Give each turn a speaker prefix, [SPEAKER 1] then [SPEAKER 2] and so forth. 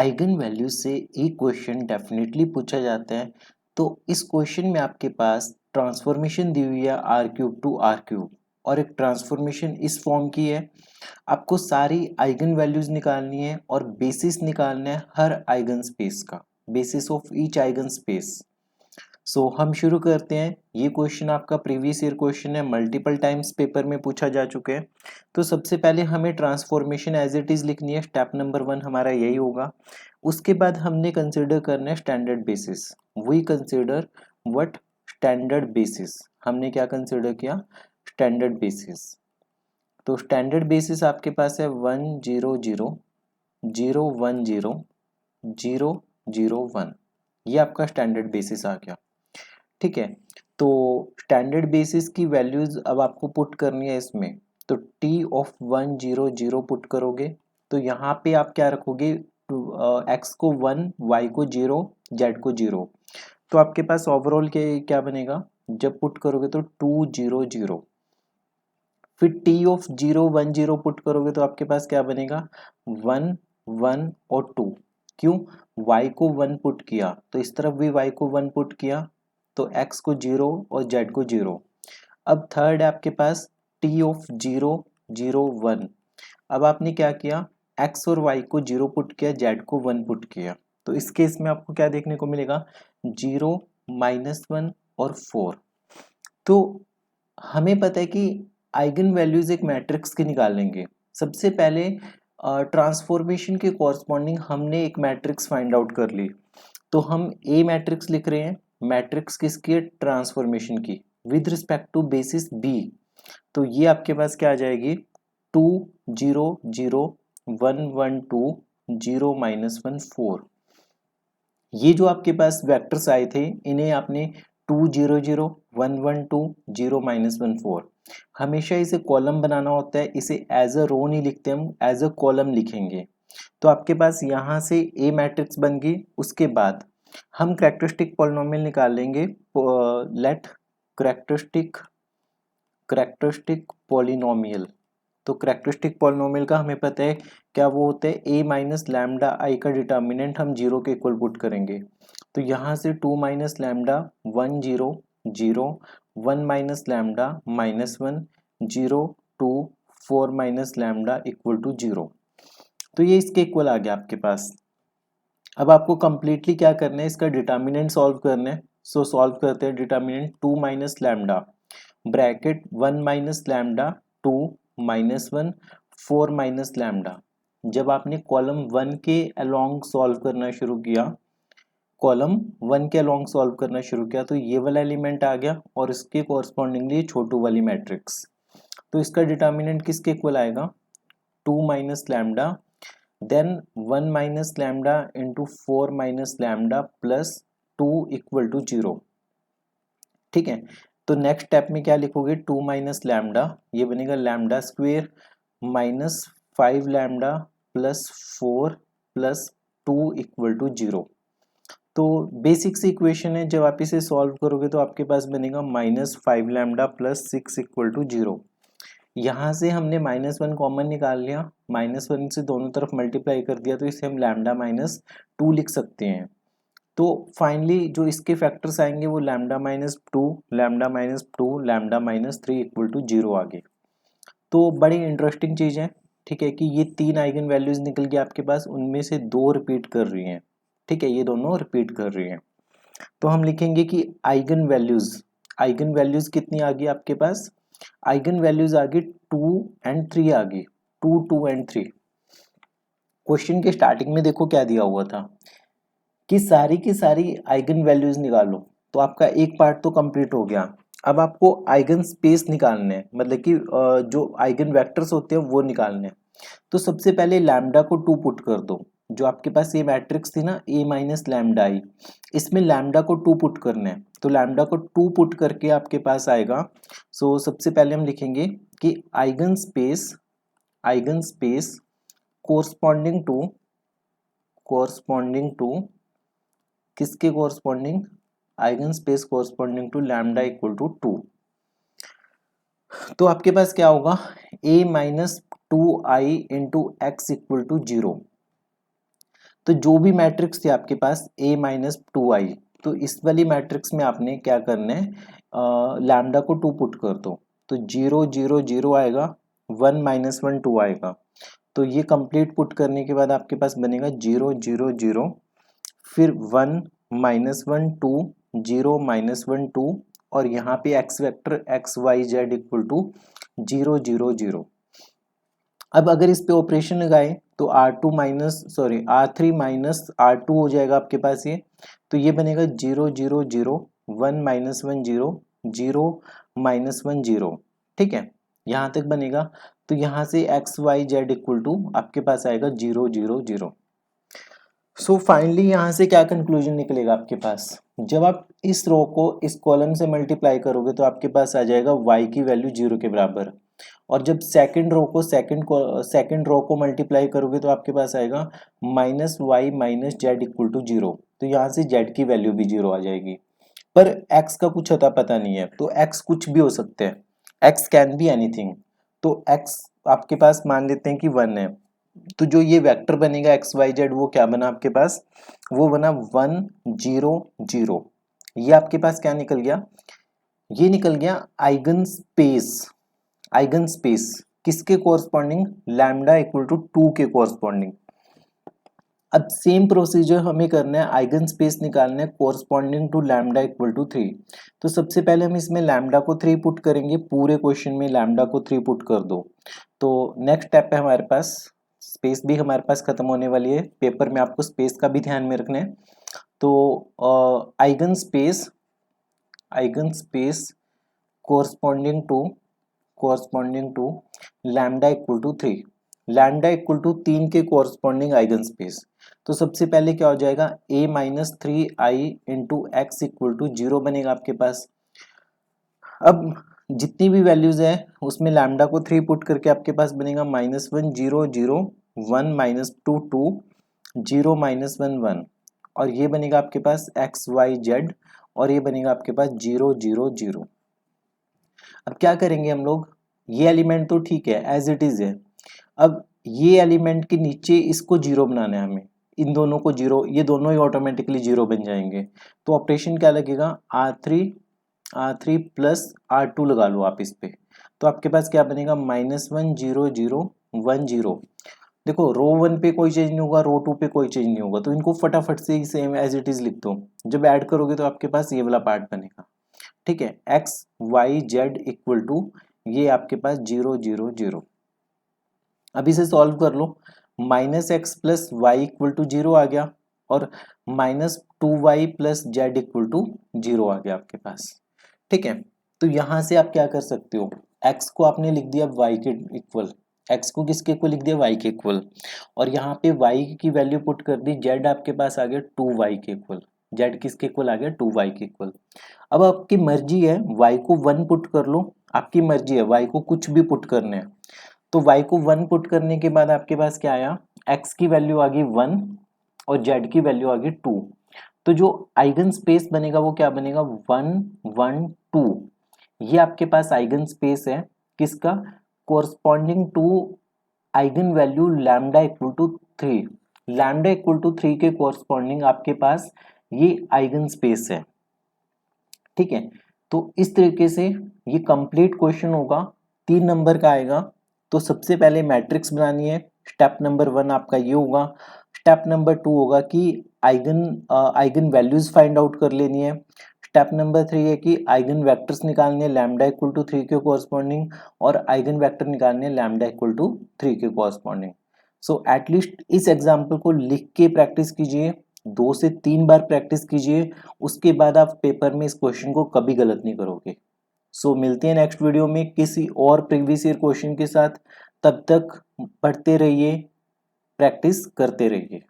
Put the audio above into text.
[SPEAKER 1] Eigen value से एक question definitely पूछा जाता है। तो इस क्वेश्चन में आपके पास ट्रांसफॉर्मेशन दी हुई है R cube to R cube और एक ट्रांसफॉर्मेशन इस फॉर्म की है। आपको सारी आइगन वैल्यूज निकालनी है और बेसिस निकालना है हर आइगन स्पेस का, basis of each eigen space. हम शुरू करते हैं। ये क्वेश्चन आपका प्रीवियस ईयर क्वेश्चन है, मल्टीपल टाइम्स पेपर में पूछा जा चुका है। तो सबसे पहले हमें ट्रांसफॉर्मेशन एज इट इज लिखनी है, स्टेप नंबर 1 हमारा यही होगा। उसके बाद हमने कंसिडर करना है standard basis. We consider what standard basis. हमने क्या कंसिडर किया? Standard basis. तो स्टैंडर्ड बेसिस आपके पास है 1 0 0 0 1 0 0 0 1। ये आपका स्टैंडर्ड बेसिस आ गया। ठीक है, तो स्टैंडर्ड बेसिस की वैल्यूज अब आपको पुट करनी है इसमें। तो टी ऑफ 1 0 0 पुट करोगे तो यहाँ पे आप क्या रखोगे? एक्स को 1, वाई को 0, जेड को 0। तो आपके पास ओवरऑल के क्या बनेगा जब पुट करोगे? तो 2 0 0। फिर टी ऑफ 0 1 0 पुट करोगे तो आपके पास क्या बनेगा? 1 1 और 2। क्यों? y को 1 पुट किया तो इस तरफ भी y को 1 पुट किया तो x को 0 और z को 0। अब थर्ड है आपके पास t ऑफ 0 0 1। अब आपने क्या किया? x और y को 0 पुट किया, z को 1 पुट किया। तो इस केस में आपको क्या देखने को मिलेगा? 0 -1 और 4। तो हमें पता है कि आइगन वैल्यूज एक मैट्रिक्स की निकालेंगे। सबसे पहले ट्रांसफॉर्मेशन के कॉरस्पॉन्डिंग हमने एक मैट्रिक्स फाइंड आउट कर ली। तो हम ए मैट्रिक्स लिख रहे हैं। मैट्रिक्स किसकी है? ट्रांसफॉर्मेशन की, with respect to basis B. तो ये आपके पास क्या आ जाएगी? 2 0 0 1 1 2 0 -1 4। ये जो आपके पास वेक्टर्स आए थे इन्हें आपने 2 0 0 1 1 2 0 -1 4। हमेशा इसे कॉलम बनाना होता है, इसे एज अ रो नहीं लिखते, हम एज अ कॉलम लिखेंगे। तो आपके पास यहाँ से ए मैट्रिक्स बन गई। उसके बाद हम कैरेक्टरिस्टिक पॉलिनोमियल निकालेंगे। Let characteristic polynomial. तो कैरेक्टरिस्टिक पॉलिनोमियल का हमें पता है क्या वो होता है? a माइनस लैम्डा आई का डिटर्मिनेंट हम 0 के इक्वल पुट करेंगे। तो यहाँ से 2 minus lambda 1 0 0 1 minus lambda -1 0 2 4 minus lambda equal to 0। तो ये इसके इक्वल आ गया आपके पास। अब आपको कंप्लीटली क्या करना है? इसका डिटर्मिनेंट सॉल्व करना है। सॉल्व करते हैं। Determinant 2 minus lambda bracket 1 minus lambda 2 -1 4 minus lambda. जब आपने कॉलम 1 के अलोंग सॉल्व करना शुरू किया, कॉलम 1 के अलोंग सॉल्व करना शुरू किया तो ये वाला एलिमेंट आ गया और इसके कॉरस्पॉन्डिंगली छोटू वाली मैट्रिक्स। तो इसका डिटर्मिनेंट किसके इक्वल आएगा? 2 minus lambda then 1 minus lambda into 4 minus lambda plus 2 equal to 0। ठीक है, तो नेक्स्ट स्टेप में क्या लिखोगे? 2 माइनस लैम्डा, ये बनेगा lambda square minus 5 lambda plus 4 plus 2 equal to 0। तो बेसिक सी इक्वेशन है, जब आप इसे सॉल्व करोगे तो आपके पास बनेगा -5 लैम्डा प्लस 6 इक्वल टू 0। यहाँ से हमने -1 कॉमन निकाल लिया, -1 से दोनों तरफ मल्टीप्लाई कर दिया तो इसे हम लैम्डा -2 लिख सकते हैं। तो फाइनली जो इसके फैक्टर्स आएंगे वो lambda -2 lambda -2 lambda -3 equal to 0 आ गए। तो बड़ी इंटरेस्टिंग चीज़ है। ठीक है कि ये 3 आइगन वैल्यूज निकल के आपके पास, उनमें से 2 रिपीट कर रही हैं। ठीक है, ये दोनों रिपीट कर रही हैं। तो हम लिखेंगे कि आइगन वैल्यूज कितनी आ गई आपके पास? आइगन वैल्यूज आ गई 2 एंड 3 आ गई, 2 2 एंड 3। क्वेश्चन के स्टार्टिंग में देखो क्या दिया हुआ था कि सारी की सारी आइगन वैल्यूज निकालो। तो आपका एक पार्ट तो कंप्लीट हो गया। अब आपको आइगन स्पेस निकालने हैं, मतलब कि जो आइगन वेक्टर्स होते हैं वो निकालने हैं। तो सबसे पहले लैम्डा को 2 पुट कर दो। जो आपके पास ये मैट्रिक्स थी ना a माइनस लैम्डा आई, इसमें लैम्डा को 2 पुट करना है। तो लैम्डा को 2 पुट करके आपके पास आएगा। सबसे पहले हम लिखेंगे कि आइगन स्पेस कोरस्पॉन्डिंग टू किसके corresponding? Eigen space corresponding to lambda equal to 2। तो आपके पास क्या होगा? a minus 2i into X equal to 0। तो जो भी मैट्रिक्स थी आपके पास a माइनस 2i, तो इस वाली मैट्रिक्स में आपने क्या करना है, लैम्डा को 2 पुट कर दो, तो 0 0 0 आएगा, 1 माइनस 1 2 आएगा। तो ये कंप्लीट पुट करने के बाद आपके पास बनेगा 0 0 0, फिर 1 माइनस 1 2, 0 माइनस 1 2, और यहाँ पे X vector X Y Z equal to 0 0 0। अब अगर इस पे ऑपरेशन लगाए तो R2 minus sorry R3 minus R2 हो जाएगा आपके पास ये, तो ये बनेगा 0 0 0, 1 माइनस 1 0, 0 माइनस 1 0। ठीक है, यहाँ तक बनेगा। तो यहाँ से X Y Z equal to आपके पास आएगा 0 0 0। सो फाइनली यहाँ से क्या कंक्लूजन निकलेगा आपके पास, जब आप इस रो को इस कॉलम से मल्टीप्लाई करोगे तो आपके पास आ जाएगा y की वैल्यू 0 के बराबर, और जब सेकंड रो को मल्टीप्लाई करोगे तो आपके पास आएगा minus Y minus Z equal to 0। तो यहाँ से z की वैल्यू भी 0 आ जाएगी, पर x का कुछ अता पता नहीं है, तो x कुछ भी हो सकते हैं, x कैन बी एनीथिंग। तो x आपके पास मान लेते हैं कि 1 है, तो जो ये वेक्टर बनेगा एक्स वाई जेड वो क्या बना आपके पास, वो बना 1 0 0। ये आपके पास क्या निकल गया, ये निकल गया आइगन स्पेस। आइगन स्पेस किसके कोरस्पॉन्डिंग, लैम्डा इक्वल टू 2 के कोरस्पॉन्डिंग। अब सेम प्रोसीजर हमें करना है, आइगन स्पेस निकालना है corresponding to lambda equal to 3। तो सबसे पहले हम इसमें लैम्डा को 3 पुट करेंगे, पूरे क्वेश्चन में लैम्डा को 3 पुट कर दो। तो नेक्स्ट स्टेप है हमारे पास, स्पेस भी हमारे पास खत्म होने वाली है, पेपर में आपको स्पेस का भी ध्यान में रखना है। तो eigen space corresponding to lambda equal to 3, lambda equal to 3 के कोरस्पॉन्डिंग आइगन स्पेस। तो सबसे पहले क्या हो जाएगा, a minus 3i into X equal to 0 बनेगा आपके पास। अब जितनी भी वैल्यूज है उसमें लैम्डा को 3 पुट करके आपके पास बनेगा माइनस 1 0 0, 1 माइनस 2 2, 0 माइनस 1 1, और ये बनेगा आपके पास एक्स वाई जेड, और ये बनेगा आपके पास 0 0 0। अब क्या करेंगे हम लोग, ये एलिमेंट तो ठीक है एज इट इज है, अब ये एलिमेंट के नीचे इसको 0 बनाना है हमें, इन दोनों को 0, ये दोनों ही ऑटोमेटिकली 0 बन जाएंगे। तो ऑपरेशन क्या लगेगा, R3 प्लस R2 लगा लो आप इस पे, तो आपके पास क्या बनेगा माइनस 1 0 0 1 0। देखो रो 1 पे कोई चेंज नहीं होगा, रो 2 पे कोई चेंज नहीं होगा, तो इनको फटाफट से ही सेम एज इट इज लिख दो। जब ऐड करोगे तो आपके पास ये वाला पार्ट बनेगा। ठीक है, X Y Z equal to ये आपके पास 0 0 0। अब इसे सॉल्व कर लो, minus x plus y equal to 0 आ गया, और minus 2y plus z equal to 0 आ गया आपके पास। ठीक है, तो यहां से आप क्या कर सकते हो, x को आपने लिख दिया y के इक्वल, x को किसके इक्वल लिख दिया, y के इक्वल, और यहाँ पे y की वैल्यू पुट कर दी, z आपके पास आ गया 2y के इक्वल, z किसके इक्वल आ गया 2y के इक्वल। अब आपकी मर्जी है, y को 1 पुट कर लो, आपकी मर्जी है, y को कुछ भी पुट करना है। तो y को 1 पुट करने के बाद आपके पास क्या आया, x की वैल्यू आ गई 1 और z की वैल्यू आ गई 2। तो जो आइगन स्पेस बनेगा वो क्या बनेगा, 1 1 2। ये आपके पास आइगन स्पेस है किसका, corresponding to eigen value lambda equal to 3। Lambda equal to 3 के कोरस्पॉन्डिंग आपके पास ये आइगन स्पेस है। ठीक है, तो इस तरीके से ये कंप्लीट क्वेश्चन होगा, 3 नंबर का आएगा। तो सबसे पहले मैट्रिक्स बनानी है, स्टेप नंबर 1 आपका ये होगा। स्टेप नंबर 2 होगा कि आइगन वैल्यूज फाइंड आउट कर लेनी है। स्टेप नंबर 3 है कि आइगन वेक्टर्स निकालने हैं लैम्डा इक्वल टू 3 के कोरस्पॉन्डिंग, और आइगन वेक्टर निकालने हैं लैम्डा इक्वल टू 3 के कोरस्पॉन्डिंग। सो एटलीस्ट इस एग्जाम्पल को लिख के प्रैक्टिस कीजिए, 2 से 3 बार प्रैक्टिस कीजिए, उसके बाद आप पेपर में इस क्वेश्चन को कभी गलत नहीं करोगे। सो मिलते हैं नेक्स्ट वीडियो में किसी और प्रीवियस ईयर क्वेश्चन के साथ, तब तक पढ़ते रहिए, प्रैक्टिस करते रहिए।